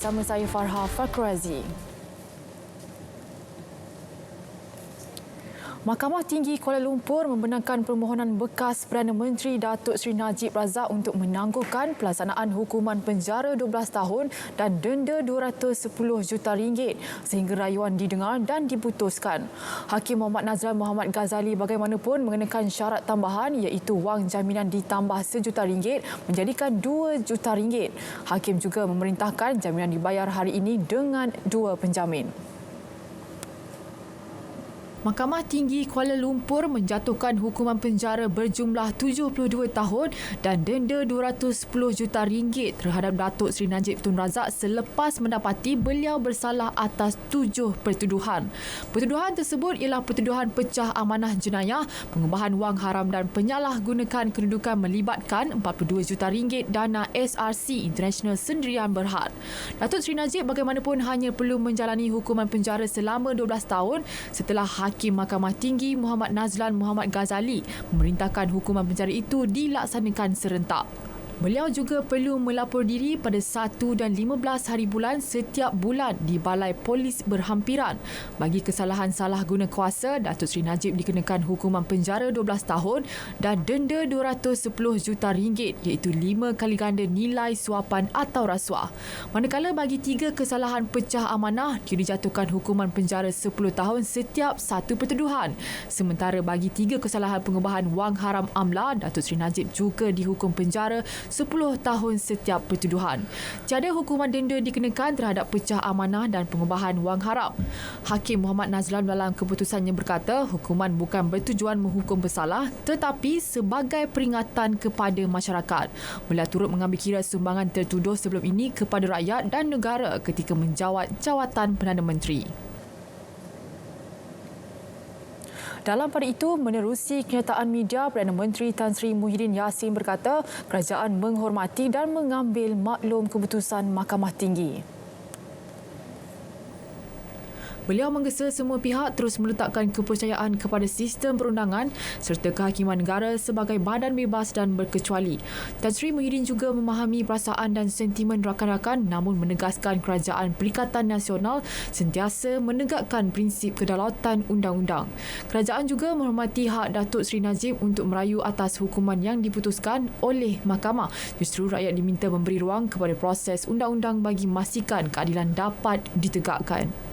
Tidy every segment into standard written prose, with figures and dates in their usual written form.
Sama saya Farha Fakrazi. Mahkamah Tinggi Kuala Lumpur membenarkan permohonan bekas Perdana Menteri Datuk Seri Najib Razak untuk menangguhkan pelaksanaan hukuman penjara 12 tahun dan denda RM210 juta sehingga rayuan didengar dan diputuskan. Hakim Muhammad Nazlan Muhammad Ghazali bagaimanapun mengenakan syarat tambahan iaitu wang jaminan ditambah RM1 juta menjadikan RM2 juta. Hakim juga memerintahkan jaminan dibayar hari ini dengan 2 penjamin. Mahkamah Tinggi Kuala Lumpur menjatuhkan hukuman penjara berjumlah 72 tahun dan denda RM210 juta terhadap Datuk Seri Najib Tun Razak selepas mendapati beliau bersalah atas 7 pertuduhan. Pertuduhan tersebut ialah pertuduhan pecah amanah jenayah, pengubahan wang haram dan penyalahgunakan kedudukan melibatkan RM42 juta dana SRC International Sendirian Berhad. Datuk Seri Najib bagaimanapun hanya perlu menjalani hukuman penjara selama 12 tahun setelah Hakim Mahkamah Tinggi Muhammad Nazlan Muhammad Ghazali memerintahkan hukuman penjara itu dilaksanakan serentak. Beliau juga perlu melapor diri pada 1 dan 15 hari bulan setiap bulan di Balai Polis Berhampiran. Bagi kesalahan salah guna kuasa, Datuk Seri Najib dikenakan hukuman penjara 12 tahun dan denda RM210 juta iaitu 5 kali ganda nilai suapan atau rasuah. Manakala bagi 3 kesalahan pecah amanah, dia dijatuhkan hukuman penjara 10 tahun setiap satu pertuduhan. Sementara bagi 3 kesalahan pengubahan wang haram amla, Datuk Seri Najib juga dihukum penjara 10 tahun setiap pertuduhan. Tiada hukuman denda dikenakan terhadap pecah amanah dan pengubahan wang haram. Hakim Muhammad Nazlan dalam keputusannya berkata, hukuman bukan bertujuan menghukum bersalah tetapi sebagai peringatan kepada masyarakat. Beliau turut mengambil kira sumbangan tertuduh sebelum ini kepada rakyat dan negara ketika menjawat jawatan Perdana Menteri. Dalam pada itu, menerusi kenyataan media, Perdana Menteri Tan Sri Muhyiddin Yassin berkata kerajaan menghormati dan mengambil maklum keputusan Mahkamah Tinggi. Beliau menggesa semua pihak terus meletakkan kepercayaan kepada sistem perundangan serta kehakiman negara sebagai badan bebas dan berkecuali. Tan Sri Muhyiddin juga memahami perasaan dan sentimen rakan-rakan namun menegaskan kerajaan Perikatan Nasional sentiasa menegakkan prinsip kedaulatan undang-undang. Kerajaan juga menghormati hak Datuk Seri Najib untuk merayu atas hukuman yang diputuskan oleh mahkamah. Justru rakyat diminta memberi ruang kepada proses undang-undang bagi memastikan keadilan dapat ditegakkan.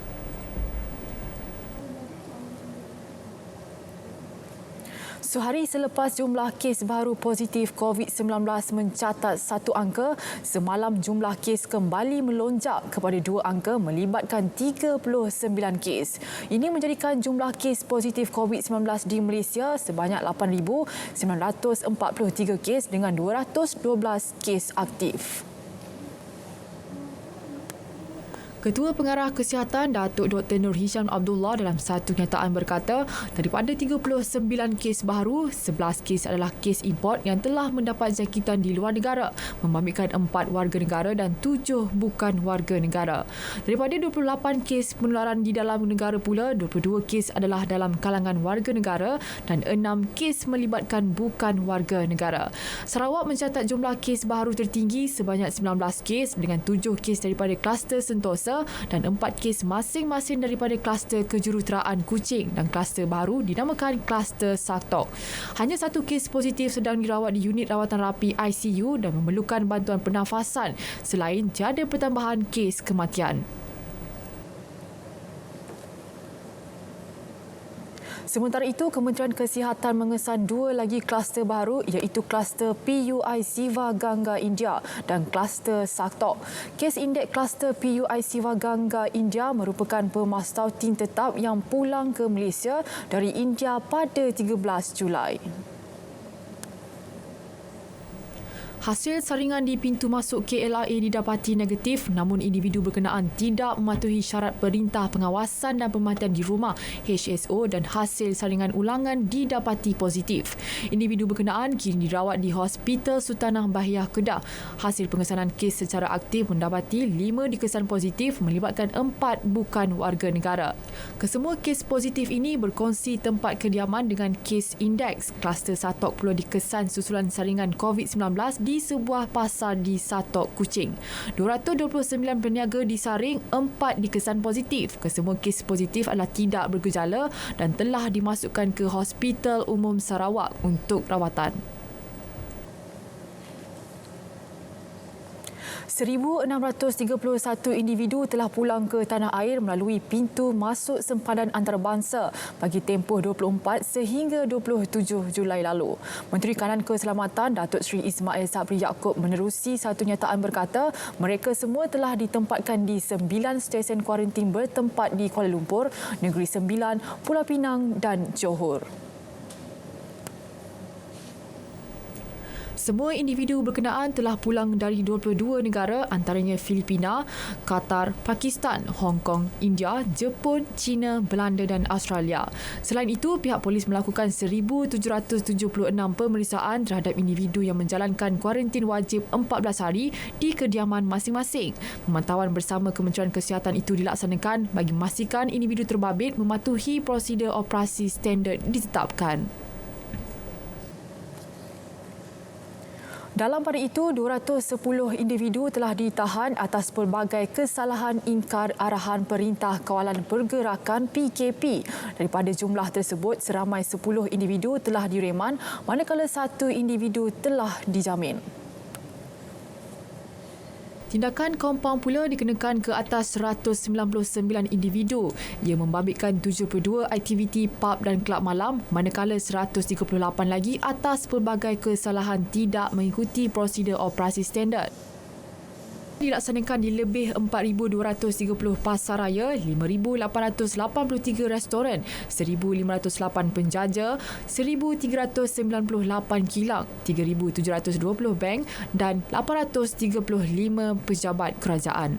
Sehari selepas jumlah kes baru positif COVID-19 mencatat 1 angka, semalam jumlah kes kembali melonjak kepada 2 angka melibatkan 39 kes. Ini menjadikan jumlah kes positif COVID-19 di Malaysia sebanyak 8,943 kes dengan 212 kes aktif. Ketua Pengarah Kesihatan Datuk Dr. Nur Hisham Abdullah dalam satu kenyataan berkata, daripada 39 kes baru, 11 kes adalah kes import yang telah mendapat jangkitan di luar negara, membabitkan 4 warga negara dan 7 bukan warga negara. Daripada 28 kes penularan di dalam negara pula, 22 kes adalah dalam kalangan warga negara dan 6 kes melibatkan bukan warga negara. Sarawak mencatat jumlah kes baru tertinggi sebanyak 19 kes dengan 7 kes daripada kluster Sentosa dan 4 kes masing-masing daripada kluster kejuruteraan Kuching dan kluster baru dinamakan kluster Saktok. Hanya 1 kes positif sedang dirawat di unit rawatan rapi ICU dan memerlukan bantuan pernafasan selain tiada pertambahan kes kematian. Sementara itu, Kementerian Kesihatan mengesan 2 lagi kluster baru iaitu kluster PUI Siva Ganga India dan kluster Saktok. Kes indeks kluster PUI Siva Ganga India merupakan pemastautin tetap yang pulang ke Malaysia dari India pada 13 Julai. Hasil saringan di pintu masuk KLIA didapati negatif namun individu berkenaan tidak mematuhi syarat Perintah Pengawasan dan Pematian di Rumah HSO dan hasil saringan ulangan didapati positif. Individu berkenaan kini dirawat di Hospital Sultanah Bahiah Kedah. Hasil pengesanan kes secara aktif mendapati 5 dikesan positif melibatkan 4 bukan warga negara. Kesemua kes positif ini berkongsi tempat kediaman dengan kes indeks. Kluster Satok pula dikesan susulan saringan COVID-19 di di sebuah pasar di Satok, Kuching. 229 peniaga disaring, 4 dikesan positif. Kesemua kes positif adalah tidak bergejala dan telah dimasukkan ke Hospital Umum Sarawak untuk rawatan. 1,631 individu telah pulang ke tanah air melalui pintu masuk sempadan antarabangsa bagi tempoh 24 sehingga 27 Julai lalu. Menteri Kanan Keselamatan Datuk Seri Ismail Sabri Yaakob menerusi satu nyataan berkata mereka semua telah ditempatkan di 9 stesen kuarantin bertempat di Kuala Lumpur, Negeri Sembilan, Pulau Pinang dan Johor. Semua individu berkenaan telah pulang dari 22 negara antaranya Filipina, Qatar, Pakistan, Hong Kong, India, Jepun, China, Belanda dan Australia. Selain itu, pihak polis melakukan 1,776 pemeriksaan terhadap individu yang menjalankan kuarantin wajib 14 hari di kediaman masing-masing. Pemantauan bersama Kementerian Kesihatan itu dilaksanakan bagi memastikan individu terbabit mematuhi prosedur operasi standard ditetapkan. Dalam pada itu, 210 individu telah ditahan atas pelbagai kesalahan ingkar arahan Perintah Kawalan Pergerakan PKP. Daripada jumlah tersebut, seramai 10 individu telah direman manakala 1 individu telah dijamin. Tindakan kompaun pula dikenakan ke atas 199 individu. Ia membabitkan 72 aktiviti pub dan kelab malam, manakala 138 lagi atas pelbagai kesalahan tidak mengikuti prosedur operasi standard. Dilaksanakan di lebih 4,230 pasaraya, 5,883 restoran, 1,508 penjaja, 1,398 kilang, 3,720 bank dan 835 pejabat kerajaan.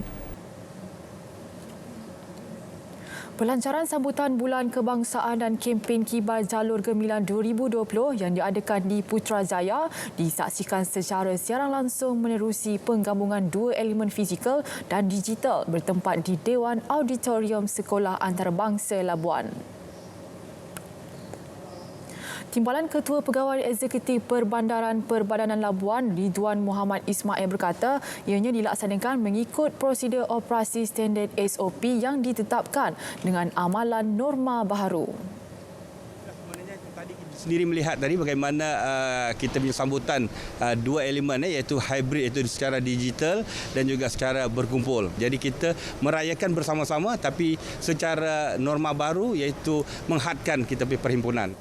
Pelancaran sambutan Bulan Kebangsaan dan kempen Kibar Jalur Gemilang 2020 yang diadakan di Putrajaya disaksikan secara siaran langsung menerusi penggabungan dua elemen fizikal dan digital bertempat di Dewan Auditorium Sekolah Antarabangsa Labuan. Timbalan Ketua Pegawai Eksekutif Perbandaran Perbadanan Labuan, Ridwan Muhammad Ismail berkata ianya dilaksanakan mengikut prosedur operasi standard SOP yang ditetapkan dengan amalan norma baharu. Sendiri melihat tadi bagaimana kita punya sambutan dua elemen iaitu hybrid, iaitu secara digital dan juga secara berkumpul. Jadi kita merayakan bersama-sama tapi secara norma baru iaitu menghadkan kita punya perhimpunan.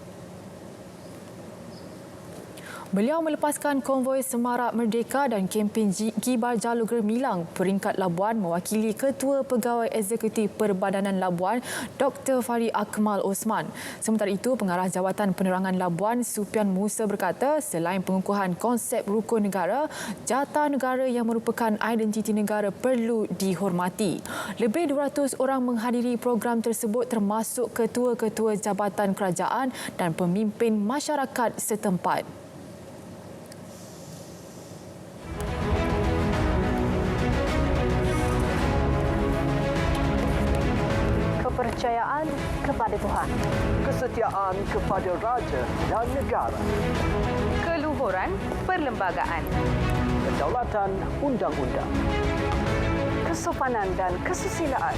Beliau melepaskan konvoi Semarak Merdeka dan kempen Kibar Jalur Gemilang peringkat Labuan mewakili Ketua Pegawai Eksekutif Perbadanan Labuan Dr. Fari Akmal Osman. Sementara itu, Pengarah Jawatan Penerangan Labuan Supian Musa berkata selain pengukuhan konsep rukun negara, jata negara yang merupakan identiti negara perlu dihormati. Lebih 200 orang menghadiri program tersebut termasuk ketua-ketua jabatan kerajaan dan pemimpin masyarakat setempat. Kepercayaan kepada Tuhan, kesetiaan kepada raja dan negara, keluhuran perlembagaan, kedaulatan undang-undang, kesopanan dan kesusilaan.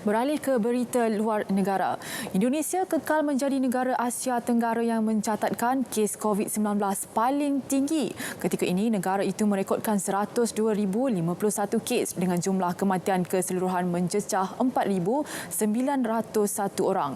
Beralih ke berita luar negara. Indonesia kekal menjadi negara Asia Tenggara yang mencatatkan kes COVID-19 paling tinggi. Ketika ini, negara itu merekodkan 102,051 kes dengan jumlah kematian keseluruhan mencecah 4,901 orang.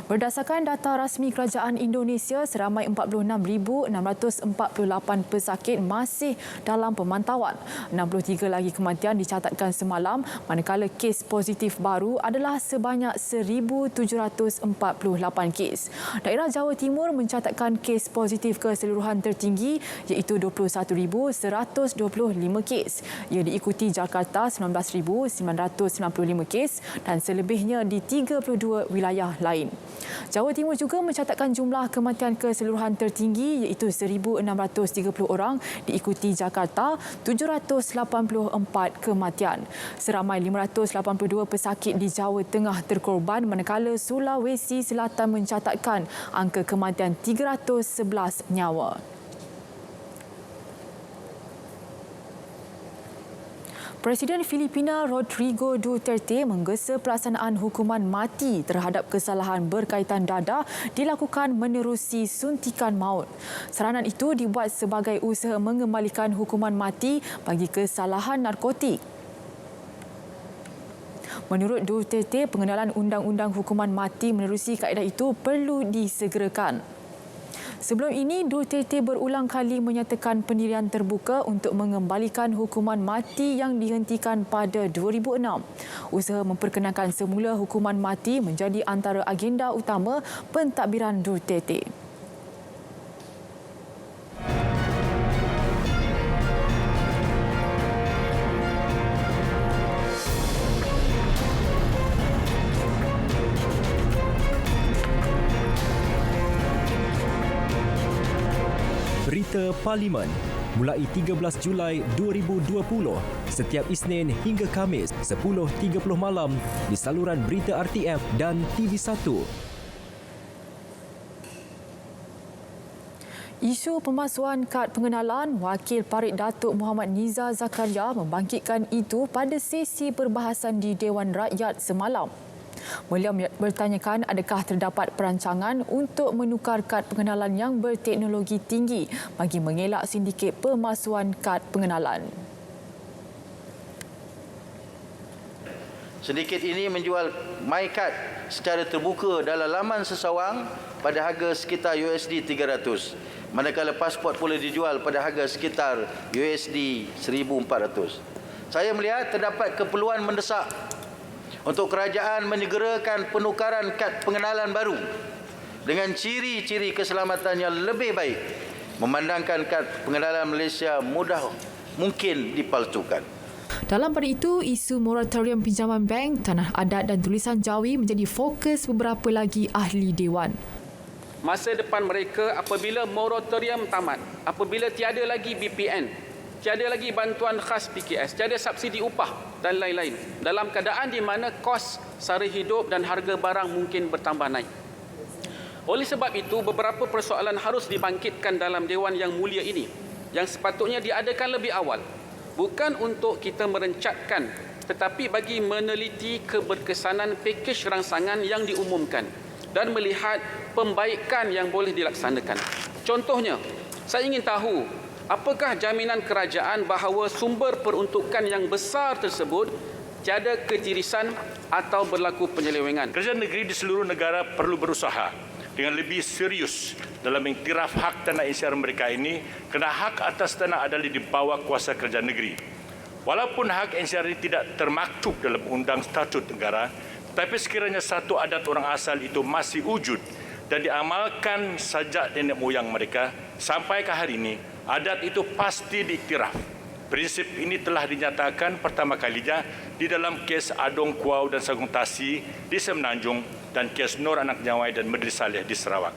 Berdasarkan data rasmi Kerajaan Indonesia, seramai 46,648 pesakit masih dalam pemantauan. 63 lagi kematian dicatatkan semalam, manakala kes positif baru adalah sebanyak 1,748 kes. Daerah Jawa Timur mencatatkan kes positif keseluruhan tertinggi iaitu 21,125 kes. Ia diikuti Jakarta 19,995 kes dan selebihnya di 32 wilayah lain. Jawa Timur juga mencatatkan jumlah kematian keseluruhan tertinggi iaitu 1,630 orang, diikuti Jakarta 784 kematian. Seramai 582 pesakit di Jawa Tengah terkorban, manakala Sulawesi Selatan mencatatkan angka kematian 311 nyawa. Presiden Filipina Rodrigo Duterte menggesa pelaksanaan hukuman mati terhadap kesalahan berkaitan dadah dilakukan menerusi suntikan maut. Saranan itu dibuat sebagai usaha mengembalikan hukuman mati bagi kesalahan narkotik. Menurut Duterte, pengenalan undang-undang hukuman mati menerusi kaedah itu perlu disegerakan. Sebelum ini, Duterte berulang kali menyatakan pendirian terbuka untuk mengembalikan hukuman mati yang dihentikan pada 2006. Usaha memperkenalkan semula hukuman mati menjadi antara agenda utama pentadbiran Duterte. Berita Parlimen mulai 13 Julai 2020 setiap Isnin hingga Khamis 10.30 malam di saluran berita RTM dan TV1. Isu pemalsuan kad pengenalan, Wakil Parit Datuk Muhammad Nizar Zakaria membangkitkan itu pada sesi perbahasan di Dewan Rakyat semalam. Beliau bertanyakan adakah terdapat perancangan untuk menukar kad pengenalan yang berteknologi tinggi bagi mengelak sindiket pemalsuan kad pengenalan. Sindiket ini menjual MyCard secara terbuka dalam laman sesawang pada harga sekitar USD 300, manakala pasport pula dijual pada harga sekitar USD 1,400. Saya melihat terdapat keperluan mendesak untuk kerajaan menyegerakan penukaran kad pengenalan baru dengan ciri-ciri keselamatan yang lebih baik, memandangkan kad pengenalan Malaysia mudah mungkin dipalsukan. Dalam pada itu, isu moratorium pinjaman bank, tanah adat dan tulisan Jawi menjadi fokus beberapa lagi ahli Dewan. Masa depan mereka apabila moratorium tamat, apabila tiada lagi BPN, tiada lagi bantuan khas PKS, tiada subsidi upah dan lain-lain, dalam keadaan di mana kos sara hidup dan harga barang mungkin bertambah naik. Oleh sebab itu, beberapa persoalan harus dibangkitkan dalam Dewan yang mulia ini, yang sepatutnya diadakan lebih awal. Bukan untuk kita merencatkan, tetapi bagi meneliti keberkesanan pakej rangsangan yang diumumkan dan melihat pembaikan yang boleh dilaksanakan. Contohnya, saya ingin tahu apakah jaminan kerajaan bahawa sumber peruntukan yang besar tersebut tiada ketirisan atau berlaku penyelewengan. Kerajaan negeri di seluruh negara perlu berusaha dengan lebih serius dalam mengiktiraf hak tanah NCR mereka ini, kerana hak atas tanah adalah di bawah kuasa kerajaan negeri. Walaupun hak NCR ini tidak termaktub dalam undang statut negara, tetapi sekiranya satu adat orang asal itu masih wujud dan diamalkan sejak nenek moyang mereka sampai ke hari ini, adat itu pasti diiktiraf. Prinsip ini telah dinyatakan pertama kalinya di dalam kes Adong Kuau dan Sagung Tasi di Semenanjung dan kes Nur Anak Nyawai dan Medri Saleh di Sarawak.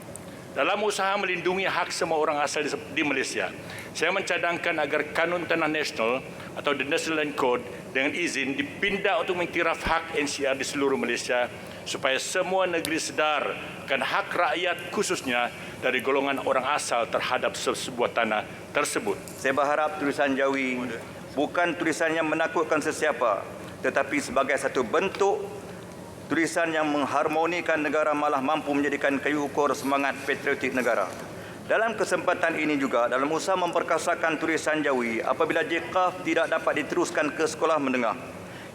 Dalam usaha melindungi hak semua orang asal di Malaysia, saya mencadangkan agar Kanun Tanah Nasional atau The National Land Code dengan izin dipindah untuk mengiktiraf hak NCR di seluruh Malaysia supaya semua negeri sedar akan hak rakyat khususnya dari golongan orang asal terhadap sebuah tanah tersebut. Saya berharap tulisan Jawi bukan tulisan yang menakutkan sesiapa, tetapi sebagai satu bentuk tulisan yang mengharmonikan negara, malah mampu menjadikan kayu ukur semangat patriotik negara. Dalam kesempatan ini juga, dalam usaha memperkasakan tulisan Jawi, apabila JKAF tidak dapat diteruskan ke sekolah menengah,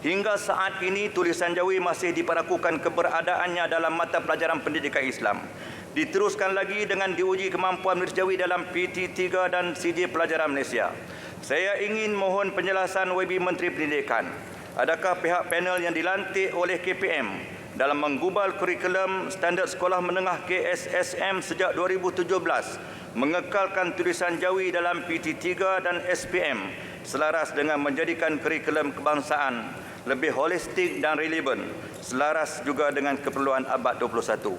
Hingga saat ini tulisan Jawi masih diperlakukan keberadaannya dalam mata pelajaran pendidikan Islam. Diteruskan lagi dengan diuji kemampuan menulis Jawi dalam PT3 dan CJ Pelajaran Malaysia. Saya ingin mohon penjelasan YB Menteri Pendidikan. Adakah pihak panel yang dilantik oleh KPM dalam menggubal kurikulum standard sekolah menengah KSSM sejak 2017 mengekalkan tulisan Jawi dalam PT3 dan SPM selaras dengan menjadikan kurikulum kebangsaan lebih holistik dan relevan, selaras juga dengan keperluan abad 21.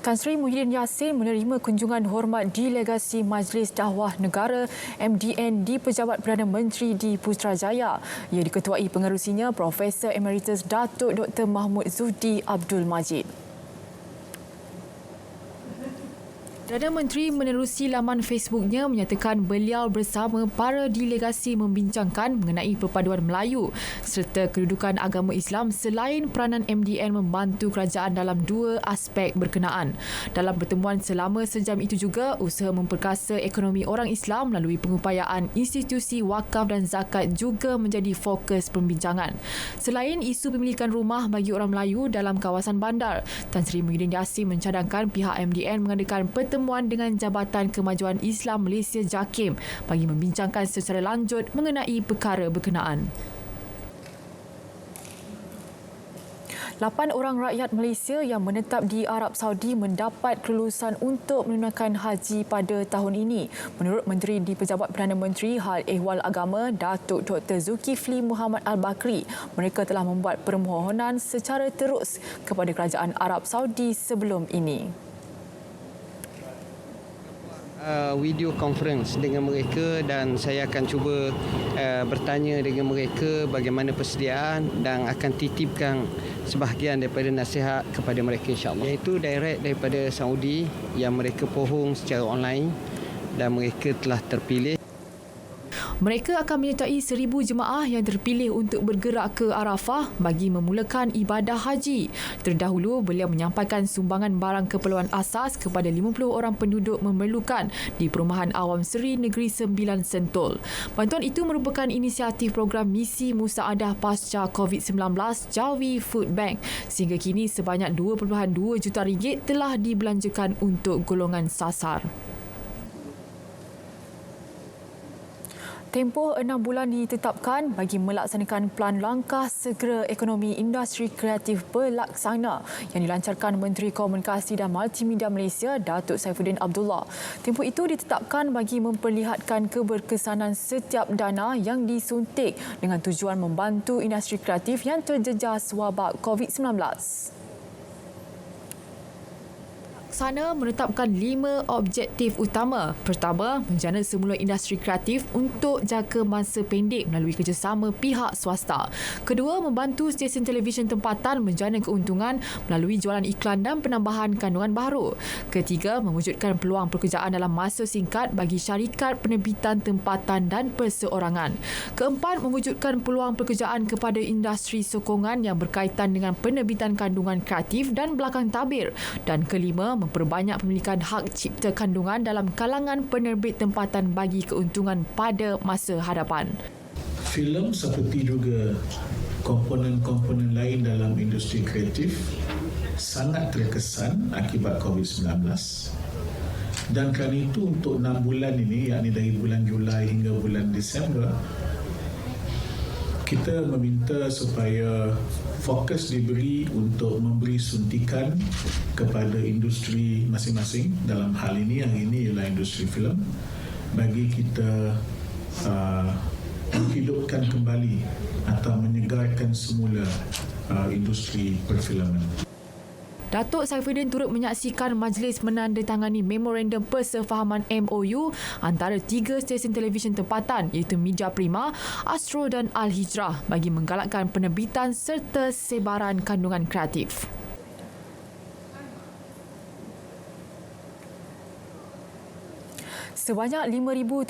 Tan Sri Muhyiddin Yassin menerima kunjungan hormat delegasi Majlis Dakwah Negara MDN di Pejabat Perdana Menteri di Putrajaya. Ia diketuai pengerusinya Profesor Emeritus Datuk Dr. Mahmud Zuhdi Abdul Majid. Perdana Menteri menerusi laman Facebooknya menyatakan beliau bersama para delegasi membincangkan mengenai perpaduan Melayu serta kedudukan agama Islam selain peranan MDN membantu kerajaan dalam dua aspek berkenaan. Dalam pertemuan selama sejam itu juga, usaha memperkasa ekonomi orang Islam melalui pengupayaan institusi wakaf dan zakat juga menjadi fokus perbincangan. Selain isu pemilikan rumah bagi orang Melayu dalam kawasan bandar, Tan Sri Muhyiddin Yassin mencadangkan pihak MDN mengadakan pertemuan dengan Jabatan Kemajuan Islam Malaysia JAKIM bagi membincangkan secara lanjut mengenai perkara berkenaan. 8 orang rakyat Malaysia yang menetap di Arab Saudi mendapat kelulusan untuk menunaikan haji pada tahun ini. Menurut Menteri di Pejabat Perdana Menteri Hal Ehwal Agama Datuk Dr. Zulkifli Muhammad Al-Bakri, mereka telah membuat permohonan secara terus kepada Kerajaan Arab Saudi sebelum ini. Video conference dengan mereka dan saya akan cuba bertanya dengan mereka bagaimana persediaan dan akan titipkan sebahagian daripada nasihat kepada mereka insya-Allah. Iaitu direct daripada Saudi yang mereka pohong secara online dan mereka telah terpilih. Mereka akan menyertai 1,000 jemaah yang terpilih untuk bergerak ke Arafah bagi memulakan ibadah haji. Terdahulu, beliau menyampaikan sumbangan barang keperluan asas kepada 50 orang penduduk memerlukan di Perumahan Awam Seri Negeri Sembilan Sentul. Bantuan itu merupakan inisiatif program misi Musaadah Pasca COVID-19 Jawi Food Bank. Sehingga kini sebanyak 2.2 juta ringgit telah dibelanjakan untuk golongan sasar. Tempoh 6 bulan ditetapkan bagi melaksanakan Pelan Langkah Segera Ekonomi Industri Kreatif Berlaksana yang dilancarkan Menteri Komunikasi dan Multimedia Malaysia Datuk Saifuddin Abdullah. Tempoh itu ditetapkan bagi memperlihatkan keberkesanan setiap dana yang disuntik dengan tujuan membantu industri kreatif yang terjejas wabak COVID-19. Sana menetapkan 5 objektif utama. Pertama, menjana semula industri kreatif untuk jangka masa pendek melalui kerjasama pihak swasta. Kedua, membantu stesen televisyen tempatan menjana keuntungan melalui jualan iklan dan penambahan kandungan baru. Ketiga, mewujudkan peluang pekerjaan dalam masa singkat bagi syarikat penerbitan tempatan dan perseorangan. Keempat, mewujudkan peluang pekerjaan kepada industri sokongan yang berkaitan dengan penerbitan kandungan kreatif dan belakang tabir. Dan kelima, memperbanyak pemilikan hak cipta kandungan dalam kalangan penerbit tempatan bagi keuntungan pada masa hadapan. Filem seperti juga komponen-komponen lain dalam industri kreatif sangat terkesan akibat COVID-19. Dan kerana itu untuk 6 bulan ini, yakni dari bulan Julai hingga bulan Disember, kita meminta supaya fokus diberi untuk memberi suntikan kepada industri masing-masing. Dalam hal ini, yang ini ialah industri filem, bagi kita menghidupkan kembali atau menyegarkan semula industri perfilman. Datuk Saifuddin turut menyaksikan majlis menandatangani memorandum persefahaman MOU antara 3 stesen televisyen tempatan iaitu Media Prima, Astro dan Al-Hijrah bagi menggalakkan penerbitan serta sebaran kandungan kreatif. Sebanyak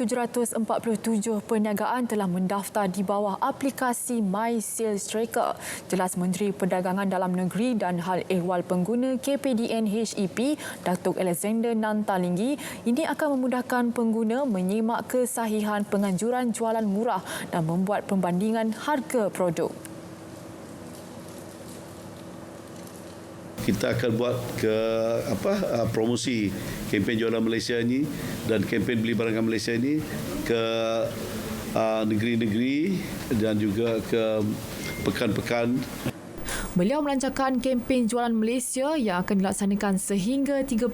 5,747 perniagaan telah mendaftar di bawah aplikasi My Sales Tracker. Jelas Menteri Perdagangan Dalam Negeri dan Hal Ehwal Pengguna KPDN HEP, Datuk Alexander Nantalinggi, ini akan memudahkan pengguna menyimak kesahihan penganjuran jualan murah dan membuat perbandingan harga produk. Kita akan buat promosi kempen jualan Malaysia ini dan kempen beli barangan Malaysia ini ke negeri-negeri dan juga ke pekan-pekan. Beliau melancarkan kempen jualan Malaysia yang akan dilaksanakan sehingga 31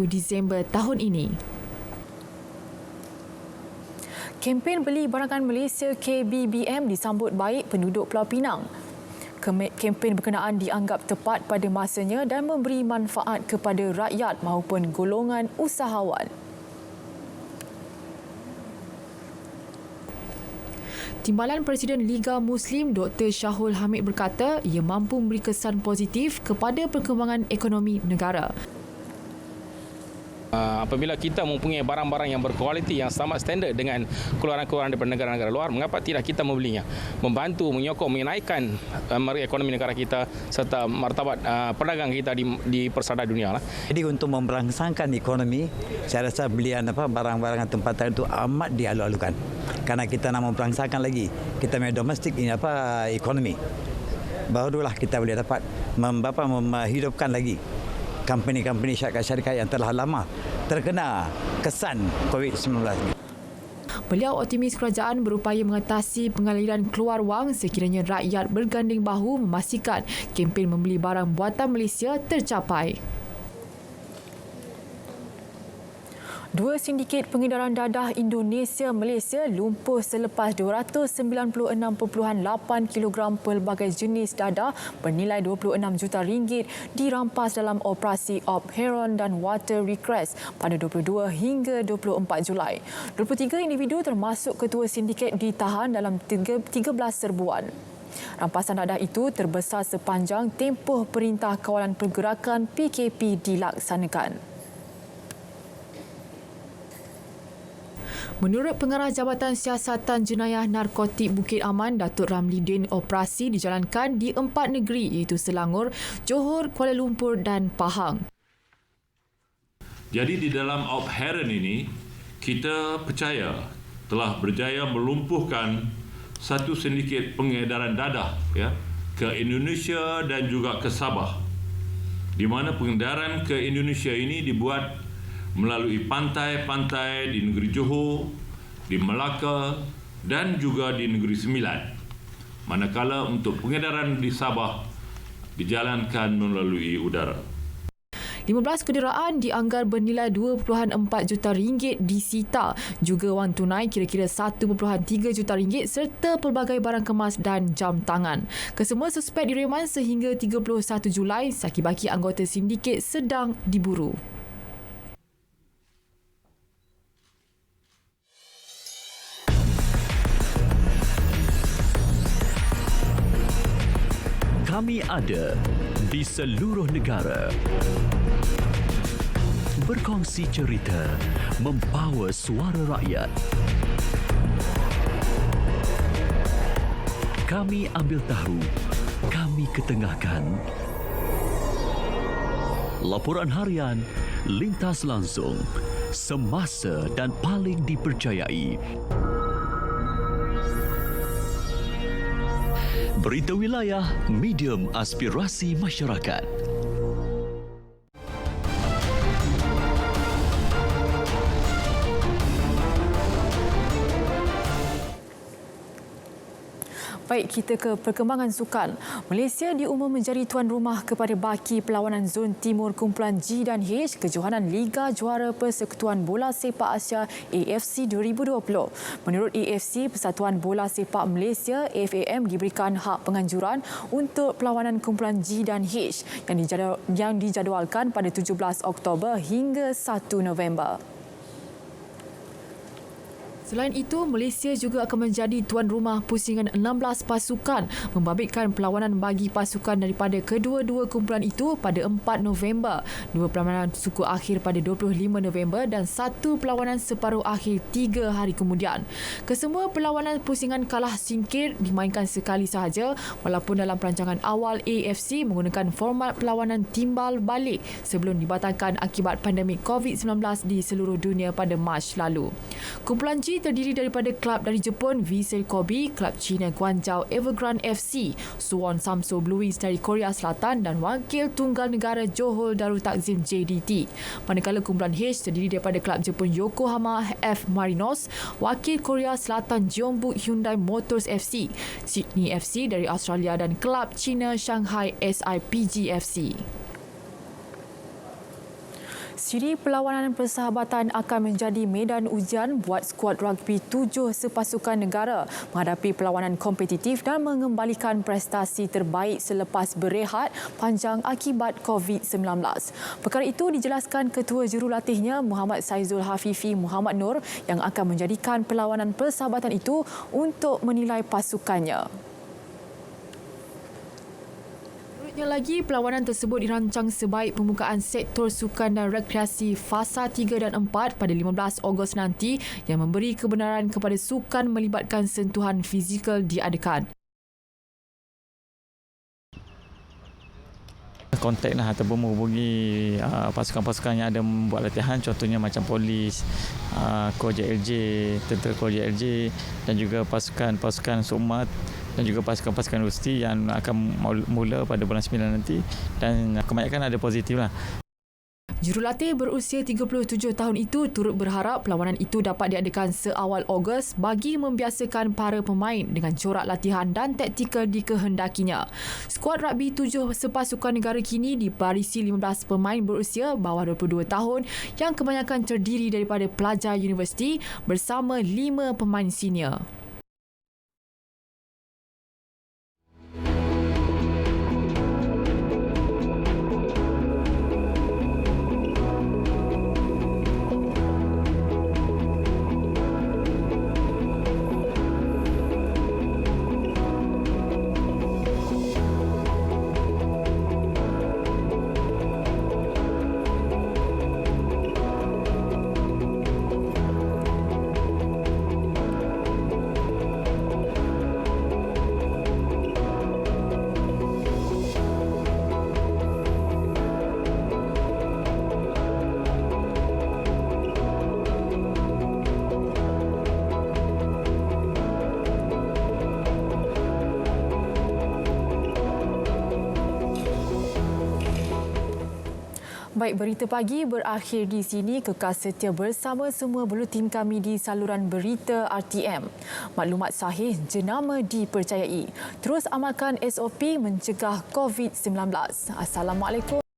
Disember tahun ini. Kempen beli barangan Malaysia KBBM disambut baik penduduk Pulau Pinang. Kempen berkenaan dianggap tepat pada masanya dan memberi manfaat kepada rakyat maupun golongan usahawan. Timbalan Presiden Liga Muslim Dr. Syahul Hamid berkata ia mampu memberi kesan positif kepada perkembangan ekonomi negara. Apabila kita mempunyai barang-barang yang berkualiti yang sama standard dengan keluaran-keluaran daripada negara-negara luar, mengapa tidak kita membelinya? Membantu, menyokong, menaikkan ekonomi negara kita serta martabat perdagangan kita di persada dunia lah. Jadi untuk merangsangkan ekonomi, saya rasa belian barang-barang tempatan itu amat dialu-alukan. Karena kita nak merangsangkan lagi kita punya domestik ekonomi. Barulah kita boleh dapat menghidupkan lagi company-company syarikat-syarikat yang telah lama terkena kesan COVID-19. Beliau optimis kerajaan berupaya mengatasi pengaliran keluar wang sekiranya rakyat berganding bahu memastikan kempen membeli barang buatan Malaysia tercapai. Dua sindiket pengedaran dadah Indonesia-Malaysia lumpuh selepas 296.8 kilogram pelbagai jenis dadah bernilai 26 juta ringgit dirampas dalam operasi Op Heron dan Water Request pada 22 hingga 24 Julai. 23 individu termasuk ketua sindiket ditahan dalam 13 serbuan. Rampasan dadah itu terbesar sepanjang tempoh Perintah Kawalan Pergerakan PKP dilaksanakan. Menurut Pengarah Jabatan Siasatan Jenayah Narkotik Bukit Aman, Datuk Ramli Din, operasi dijalankan di 4 negeri iaitu Selangor, Johor, Kuala Lumpur dan Pahang. Jadi di dalam Op Heron ini, kita percaya telah berjaya melumpuhkan satu sindiket pengedaran dadah ke Indonesia dan juga ke Sabah, di mana pengedaran ke Indonesia ini dibuat melalui pantai-pantai di negeri Johor, di Melaka dan juga di negeri Sembilan. Manakala untuk pengedaran di Sabah dijalankan melalui udara. 15 kenderaan dianggar bernilai 2.4 juta ringgit disita, juga wang tunai kira-kira 1.3 juta ringgit serta pelbagai barang kemas dan jam tangan. Kesemua suspek direman sehingga 31 Julai, saki-baki anggota sindiket sedang diburu. Kami ada di seluruh negara. Berkongsi cerita, membawa suara rakyat. Kami ambil tahu, kami ketengahkan. Laporan harian, lintas langsung, semasa dan paling dipercayai. Berita wilayah, medium aspirasi masyarakat. Baik, kita ke perkembangan sukan. Malaysia diumum menjadi tuan rumah kepada baki perlawanan Zon Timur Kumpulan G dan H kejohanan Liga Juara Persekutuan Bola Sepak Asia AFC 2020. Menurut AFC, Persatuan Bola Sepak Malaysia FAM diberikan hak penganjuran untuk perlawanan Kumpulan G dan H yang dijadualkan pada 17 Oktober hingga 1 November. Selain itu, Malaysia juga akan menjadi tuan rumah pusingan 16 pasukan membabitkan perlawanan bagi pasukan daripada kedua-dua kumpulan itu pada 4 November, 2 perlawanan suku akhir pada 25 November dan 1 perlawanan separuh akhir 3 hari kemudian. Kesemua perlawanan pusingan kalah singkir dimainkan sekali sahaja walaupun dalam perancangan awal AFC menggunakan format perlawanan timbal balik sebelum dibatalkan akibat pandemik COVID-19 di seluruh dunia pada Mac lalu. Kumpulan G terdiri daripada klub dari Jepun Vissel Kobe, klub China Guangzhou Evergrande FC, Suwon Samso Blue Wings dari Korea Selatan dan wakil tunggal negara Johor Darul Takzim JDT. Manakala kumpulan H terdiri daripada klub Jepun Yokohama F Marinos, wakil Korea Selatan Jeonbuk Hyundai Motors FC, Sydney FC dari Australia dan klub China Shanghai SIPG FC. Siri perlawanan persahabatan akan menjadi medan ujian buat skuad rugby 7 sepasukan negara menghadapi perlawanan kompetitif dan mengembalikan prestasi terbaik selepas berehat panjang akibat COVID-19. Perkara itu dijelaskan Ketua Jurulatihnya Muhammad Saizul Hafifi Muhammad Nur yang akan menjadikan perlawanan persahabatan itu untuk menilai pasukannya. Lagi, perlawanan tersebut dirancang sebaik pembukaan sektor sukan dan rekreasi fasa 3 dan 4 pada 15 Ogos nanti yang memberi kebenaran kepada sukan melibatkan sentuhan fizikal diadakan. Kontak lah ataupun menghubungi pasukan-pasukan yang ada membuat latihan, contohnya macam polis, Kor JLJ, tentera Kor JLJ dan juga pasukan Sumat dan juga pasukan-pasukan universiti yang akan mula pada bulan 9 nanti dan kebanyakan ada positif lah. Jurulatih berusia 37 tahun itu turut berharap perlawanan itu dapat diadakan seawal Ogos bagi membiasakan para pemain dengan corak latihan dan taktikal dikehendakinya. Skuad rugby 7 sepasukan negara kini dibarisi 15 pemain berusia bawah 22 tahun yang kebanyakan terdiri daripada pelajar universiti bersama 5 pemain senior. Baik, berita pagi berakhir di sini. Kekal setia bersama semua buletin kami di saluran berita RTM. Maklumat sahih jenama dipercayai. Terus amalkan SOP mencegah COVID-19. Assalamualaikum.